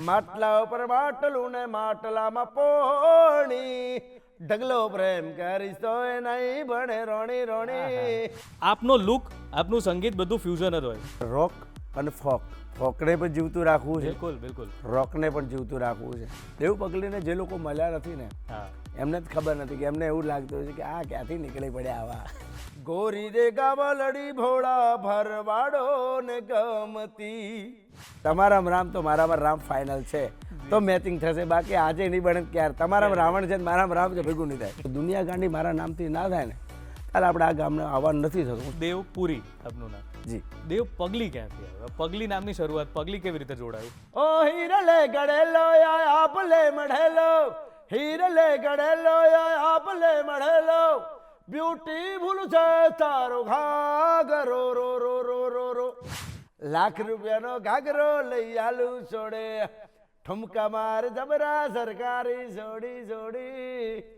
માટલા ઉપર માટલું ને માટલામાં પોણી, ઢગલો પ્રેમ કરીશ તો એ નહીં ભણે રોણી રોણી. આપનો લુક, આપનું સંગીત બધું ફ્યુઝન જ હોય. રોક અને ફોકને પણ જીવતું રાખવું છે, બિલકુલ બિલકુલ. રોકને પણ જીવતું રાખવું છે. દેવ પગલીને જે લોકો મળ્યા નથી ને હા, એમને જ ખબર નથી કે એમને એવું લાગતું છે કે આ ક્યાંથી નીકળી પડ્યા આવા. ગોરી દે ગાવલડી ભોળા ભરવાડો ને ગમતી. તમારામાં રામ તો મારામાં રામ ફાઇનલ છે તો મેચિંગ થશે, બાકી આજે નહીં બને ક્યારે. તમારામાં રાવણ છે મારામાં રામ છે, ભેગું નહીં થાય. દુનિયા ગાંડી મારા નામથી ના થાય ને ત્યારે આપણે આ ગામને આવવાનું નથી થતું. દેવ પુરી આપનું નામ. જી. દેવ પગલી ક્યાંથી આવે? પગલી નામની શરૂઆત, પગલી કેવી રીતે જોડાયું? ઓ હીરલે ગળેલો આપલે મઢેલો, હીરલે ગળેલો આપલે મઢેલો, બ્યુટીફુલ છે તારો ઘાઘરો રો રો રો રો રો. લાખ રૂપિયાનો ઘાઘરો લઈ આલું છોડે, ઠુમકા માર જબરા સરકારી છોડી છોડી.